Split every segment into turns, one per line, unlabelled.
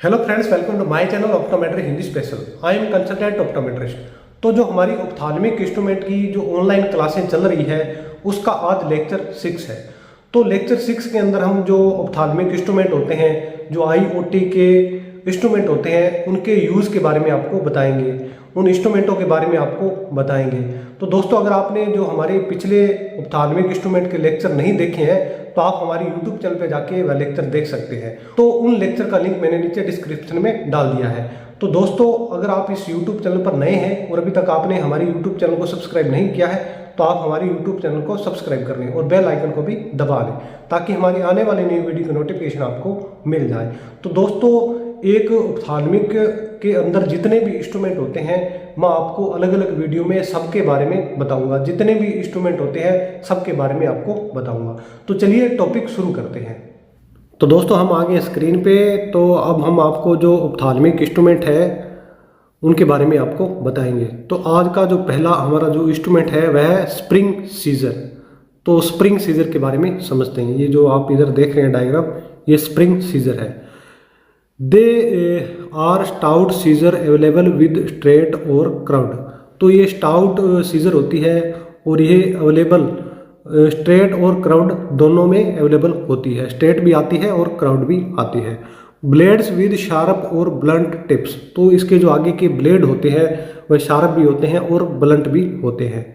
Hello friends, welcome to my channel optometry Hindi special. I am consultant optometrist. तो जो हमारी ophthalmic instrument की जो ऑनलाइन क्लासें चल रही है उसका आज लेक्चर 6 है। तो लेक्चर 6 के अंदर हम जो ऑप्थाल्मिक इंस्ट्रूमेंट होते हैं, जो आईओटी के इंस्ट्रूमेंट होते हैं, उनके यूज़ के बारे में आपको बताएंगे, उन इंस्ट्रूमेंटों के बारे में आपको बताएंगे। तो दोस्तों, अगर आपने जो हमारे पिछले ऑप्थाल्मिक इंस्ट्रूमेंट के लेक्चर नहीं देखे हैं तो आप हमारे यूट्यूब चैनल पे जाके वह लेक्चर देख सकते हैं। तो उन लेक्चर का लिंक मैंने नीचे डिस्क्रिप्शन में डाल दिया है। तो दोस्तों, अगर आप इस यूट्यूब चैनल पर नए हैं और अभी तक आपने हमारे यूट्यूब चैनल को सब्सक्राइब नहीं किया है तो आप हमारे यूट्यूब चैनल को सब्सक्राइब कर लें और बेल आइकन को भी दबा लें ताकि हमारी आने वाली नई वीडियो की नोटिफिकेशन आपको मिल जाए। तो दोस्तों, एक ऑप्थाल्मिक के अंदर जितने भी इंस्ट्रूमेंट होते हैं मैं आपको अलग अलग वीडियो में सबके बारे में बताऊंगा। जितने भी इंस्ट्रूमेंट होते हैं सबके बारे में आपको बताऊंगा। तो चलिए टॉपिक शुरू करते हैं। तो दोस्तों, हम आ गए स्क्रीन पे। तो अब हम आपको जो ऑप्थाल्मिक इंस्ट्रूमेंट है उनके बारे में आपको बताएंगे। तो आज का जो पहला हमारा जो इंस्ट्रूमेंट है वह है स्प्रिंग सीजर। तो स्प्रिंग सीजर के बारे में समझते हैं। ये जो आप इधर देख रहे हैं डायग्राम, ये स्प्रिंग सीजर है। They are stout scissor available with straight और क्राउड। तो ये स्टाउट सीजर होती है और ये अवेलेबल स्ट्रेट और क्राउड दोनों में अवेलेबल होती है। स्ट्रेट भी आती है और क्राउड भी आती है। ब्लेड्स विद शार्प और ब्लंट टिप्स। तो इसके जो आगे के ब्लेड होते हैं वह शार्प भी होते हैं और ब्लंट भी होते हैं।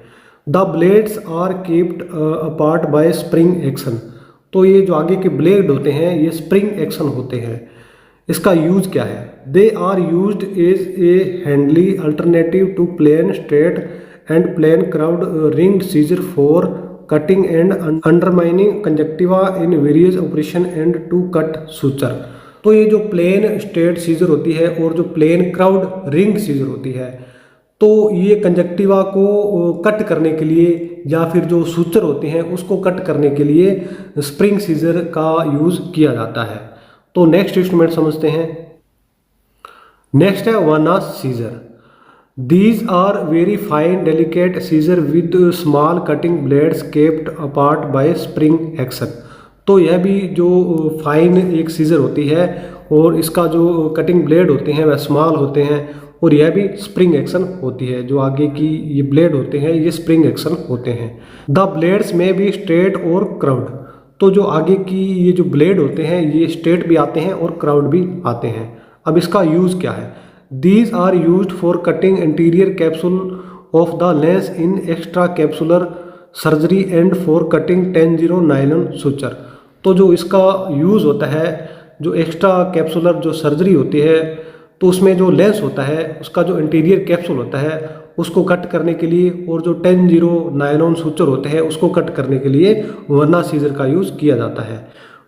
The blades are keeped apart by spring action. तो ये जो आगे के ब्लेड होते हैं ये स्प्रिंग एक्शन होते हैं। इसका यूज क्या है? They are used as a handy alternative to plain straight and plain curved ringed scissor for cutting and undermining conjunctiva in various operation and to cut suture. तो ये जो प्लेन स्ट्रेट सीजर होती है और जो plane crowd ring scissor होती है, तो ये कंजक्टिवा को कट करने के लिए या फिर जो सूचर होते हैं उसको कट करने के लिए स्प्रिंग सीजर का यूज किया जाता है। तो नेक्स्ट इंस्ट्रूमेंट समझते हैं। नेक्स्ट है Vannas scissor. These are very fine delicate scissor with small cutting blades kept apart by spring action. तो यह भी जो फाइन एक सीजर होती है और इसका जो कटिंग ब्लेड होते हैं वह स्मॉल होते हैं और यह भी स्प्रिंग एक्शन होती है। जो आगे की ये ब्लेड होते हैं ये स्प्रिंग एक्शन होते हैं। द ब्लेड्स में बी स्ट्रेट और क्राउड। तो जो आगे की ये जो ब्लेड होते हैं ये स्ट्रेट भी आते हैं और क्राउड भी आते हैं। अब इसका यूज़ क्या है? These are used for cutting interior capsule of the lens in extra capsular surgery and for cutting 10-0 nylon suture. तो जो इसका यूज़ होता है, जो एक्स्ट्रा कैप्सुलर जो सर्जरी होती है तो उसमें जो लेंस होता है उसका जो इंटीरियर कैप्सूल होता है उसको कट करने के लिए और जो 10-0 नायलॉन सूचर होते हैं उसको कट करने के लिए वर्ना सीजर का यूज़ किया जाता है।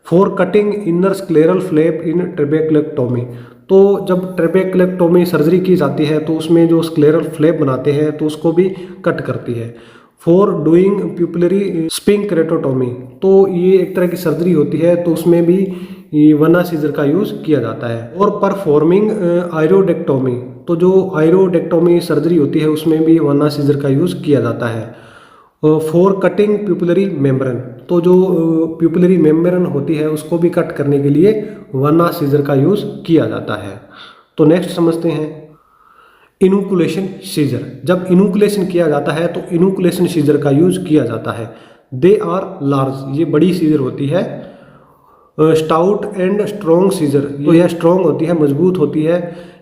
For cutting inner scleral flap in trabeculectomy. तो जब ट्रेबेक्लेक्टोमी सर्जरी की जाती है तो उसमें जो स्क्लेरल फ्लैप बनाते हैं तो उसको भी कट करती है। For doing pupillary sphincterotomy. तो ये एक तरह की सर्जरी होती है तो उसमें भी वना सीजर का यूज़ किया जाता है। और परफॉर्मिंग आयरोडेक्टोमी। तो जो आयरोडेक्टोमी सर्जरी होती है उसमें भी वना सीजर का यूज़ किया जाता है। For cutting pupillary membrane. तो जो प्यूपिलरी मेम्ब्रेन होती है उसको भी कट करने के लिए वना सीजर का यूज़ किया जाता है। तो नेक्स्ट समझते हैं इनुकुलेशन सीजर। जब इनुकुलेशन किया जाता है तो इनुकुलेशन सीजर का यूज़ किया जाता है। They are large. ये बड़ी सीजर होती है। Stout and strong scissor. तो यह स्ट्रॉन्ग होती है, मजबूत होती है।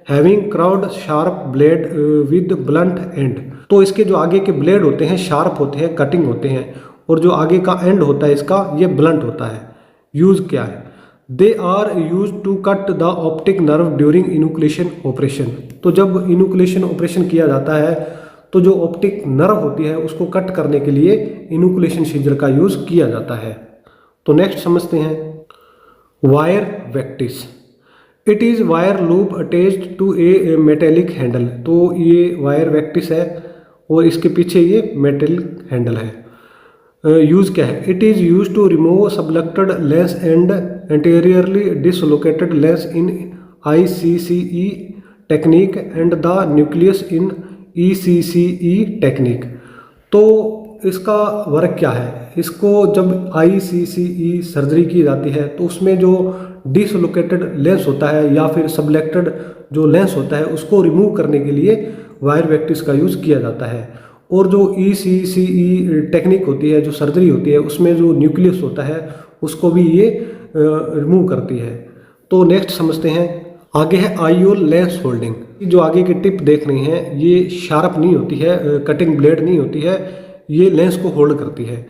Having curved sharp blade with blunt end. तो इसके जो आगे के ब्लेड होते हैं शार्प होते हैं, कटिंग होते हैं और जो आगे का एंड होता है इसका ये ब्लंट होता है। यूज़ क्या है? They are use to cut the optic nerve during enucleation operation. तो जब इनुकुलेशन ऑपरेशन किया जाता है तो जो ऑप्टिक नर्व होती है उसको कट करने के लिए इनुकुलेशन सीजर का यूज़ किया जाता है। तो नेक्स्ट समझते हैं wire vectis. It is wire loop attached to a metallic handle. तो ये वायर वेक्टिस है और इसके पीछे ये मेटेलिक हैंडल है। यूज़ क्या है? It is use to remove subluxated lens and anteriorly dislocated lens in ICCE technique and the nucleus in ECCE technique. तो इसका वर्क क्या है? इसको जब ICCE सर्जरी की जाती है तो उसमें जो डिसलोकेटेड लेंस होता है या फिर सबलेक्टेड जो लेंस होता है उसको रिमूव करने के लिए वायर वेक्टिस का यूज़ किया जाता है। और जो ECCE टेक्निक होती है, जो सर्जरी होती है, उसमें जो न्यूक्लियस होता है उसको भी ये रिमूव करती है। तो नेक्स्ट समझते हैं, आगे है आईओल लेंस होल्डिंग। जो आगे की टिप देख रही हैं ये शार्प नहीं होती है, कटिंग ब्लेड नहीं होती है, ये लेंस को होल्ड करती है।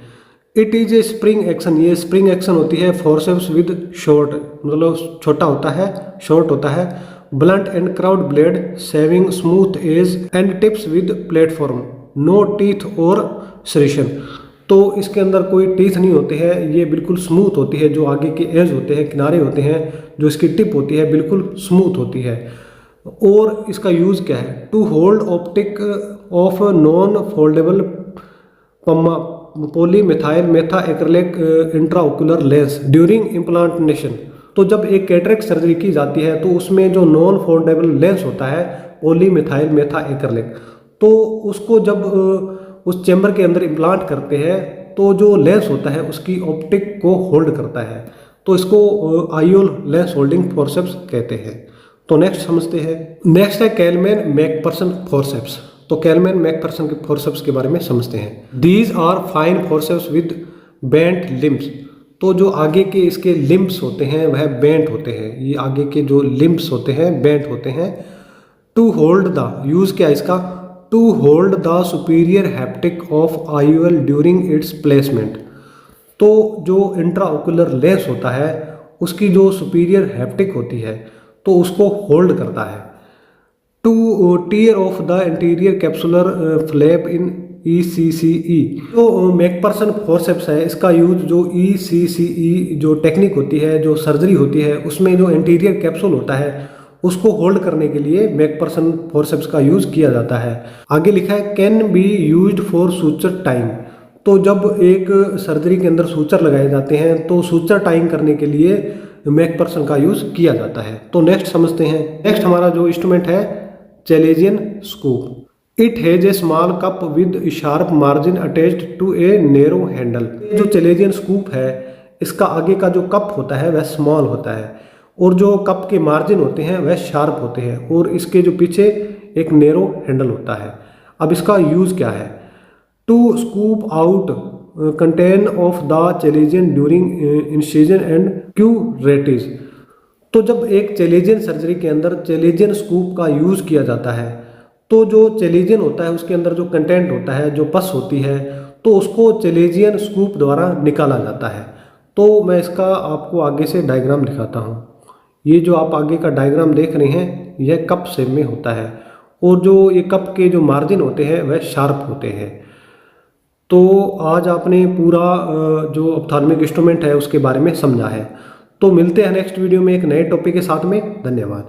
It is a spring action, ये स्प्रिंग एक्शन होती है। फोर्सेप्स विद शॉर्ट, मतलब छोटा होता है, शॉर्ट होता है। Blunt end curved blade saving smooth edge and tips with platform, no teeth और सरेशन। तो इसके अंदर कोई टीथ नहीं होते हैं, ये बिल्कुल स्मूथ होती है। जो आगे के एज होते हैं, किनारे होते हैं, जो इसकी टिप होती है बिल्कुल स्मूथ होती है। और इसका यूज़ क्या है, to hold optic of non foldable polymethyl methacrylic intraocular lens during implantation. तो जब एक कैटरेक्ट सर्जरी की जाती है तो उसमें जो नॉन फोल्डेबल लेंस होता है पॉलीमिथाइल मेथा एक्रिलिक, तो उसको जब उस चैम्बर के अंदर इम्प्लांट करते हैं तो जो लेंस होता है उसकी ऑप्टिक को होल्ड करता है। तो इसको आईओल लेंस होल्डिंग फोर्सेप्स कहते हैं। तो नेक्स्ट समझते हैं, नेक्स्ट है कैलमैन मैकफर्सन फोर्सेप्स। तो कैलमैन मैकफर्सन के फोर्सेप्स के बारे में समझते हैं। These are fine forceps with bent limbs. तो जो आगे के इसके लिम्स होते हैं वह बेंट होते हैं, ये आगे के जो लिम्स होते हैं बेंट होते हैं। टू होल्ड द, यूज क्या इसका, to hold the superior haptic of IOL during its placement. तो जो इंट्राओकुलर लेंस होता है उसकी जो सुपीरियर हैप्टिक होती है तो उसको होल्ड करता है। To tear of the interior capsular flap in ECCE। तो मैकफर्सन फोर्सेप्स है, इसका यूज जो ECCE जो टेक्निक होती है, जो सर्जरी होती है, उसमें जो इंटीरियर कैप्सूल होता है उसको होल्ड करने के लिए मैकफर्सन फोर्सेप्स का यूज किया जाता है। आगे लिखा है can be used for suture time. तो जब एक सर्जरी के अंदर सूचर लगाए जाते हैं तो सूचर टाइम करने के लिए मैकफर्सन का यूज किया जाता है। तो नेक्स्ट समझते हैं, नेक्स्ट हमारा जो इंस्ट्रूमेंट है chalazion scoop. It has a small cup with sharp margin attached to a narrow handle. जो चैलेंजियन स्कूप है इसका आगे का जो कप होता है वह स्मॉल होता है और जो कप के मार्जिन होते हैं वह शार्प होते हैं और इसके जो पीछे एक नैरो हैंडल होता है। अब इसका यूज क्या है, to scoop out content of the chalazion during incision and curettage. तो जब एक चैलेंजियन सर्जरी के अंदर चैलेंजियन स्कूप का यूज किया जाता है तो जो चैलेंजियन होता है उसके अंदर जो कंटेंट होता है, जो पस होती है, तो उसको चैलेंजियन स्कूप द्वारा निकाला जाता है। तो मैं इसका आपको आगे से डायग्राम दिखाता हूँ। ये जो आप आगे का डायग्राम देख रहे हैं यह कप शेप में होता है और जो ये कप के जो मार्जिन होते हैं वह शार्प होते हैं। तो आज आपने पूरा जो ऑप्थाल्मिक इंस्ट्रूमेंट है उसके बारे में समझा है। तो मिलते हैं नेक्स्ट वीडियो में एक नए टॉपिक के साथ में। धन्यवाद।